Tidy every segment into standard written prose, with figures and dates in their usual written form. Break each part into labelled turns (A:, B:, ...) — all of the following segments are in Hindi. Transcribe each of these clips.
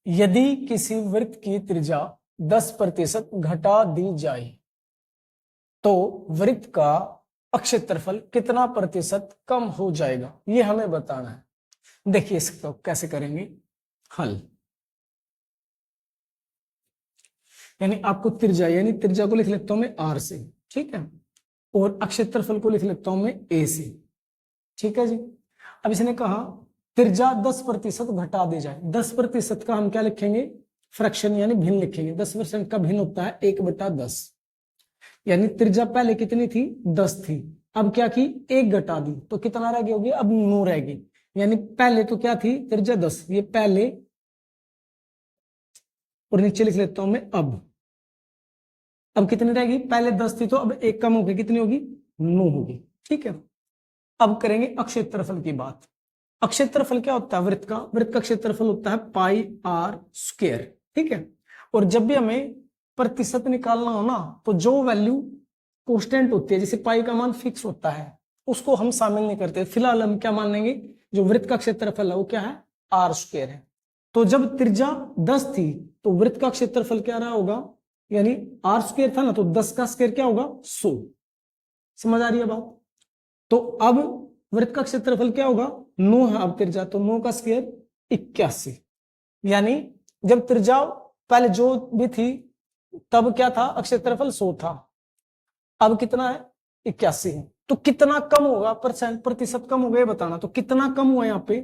A: यदि किसी वृत्त की त्रिज्या 10% घटा दी जाए तो वृत्त का अक्षेत्रफल कितना प्रतिशत कम हो जाएगा, ये हमें बताना है। देखिए इसको कैसे करेंगे हल। यानी आपको त्रिज्या, यानी त्रिज्या को लिख लेता हूं मैं आर से, ठीक है, और अक्षेत्रफल को लिख लेता हूं मैं ए से, ठीक है जी। अब इसने कहा त्रिज्या 10% घटा दी जाए, 10% का हम क्या लिखेंगे, फ्रैक्शन यानी भिन्न लिखेंगे। 10% का भिन्न होता है 1/10, यानी त्रिज्या पहले कितनी थी 10 थी, अब क्या की 1 घटा दी तो कितना रह गई होगी, अब 9 रह गई। यानी पहले तो क्या थी त्रिज्या 10, ये पहले, और नीचे लिख लेता हूं मैं अब कितनी रहेगी, पहले 10 थी तो अब 1 कम हो गई, कितनी होगी 9 होगी, ठीक है। अब करेंगे अक्षेत्रफल की बात। अक्षेत्रफल क्या होता है वृत्त का, वृत्त का क्षेत्रफल होता है पाई आर स्क्वायर, ठीक है। और जब भी हमें प्रतिशत निकालना हो ना तो जो वैल्यू कांस्टेंट होती है, जैसे पाई का मान फिक्स होता है, उसको हम शामिल नहीं करते। फिलहाल हम क्या मान लेंगे, जो वृत्त का क्षेत्रफल है वो क्या है आर स्क्वायर है। तो जब त्रिज्या 10 थी तो वृत्त का क्षेत्रफल क्या रहा होगा, यानी आर स्क्वायर था ना तो 10 का स्क्वायर क्या होगा 100। समझ आ रही है बात। तो अब वृत्त का क्षेत्रफल क्या होगा 9 है, अब त्रिज्या तो 9 का स्क्वायर 81। यानी जब त्रिज्या पहले जो भी थी तब क्या था अक्षेत्रफल 100 था, अब कितना है 81 है। तो कितना कम होगा, प्रतिशत कम हो गया बताना। तो कितना कम हुआ यहाँ पे,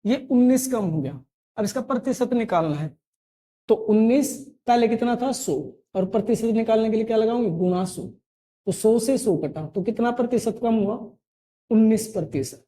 A: ये 19 कम हो गया। अब इसका प्रतिशत निकालना है तो 19 पहले कितना था 100, और प्रतिशत निकालने के लिए क्या लगाऊंगे गुणा 100। तो 100 से 100 कटा तो कितना प्रतिशत कम हुआ 19%।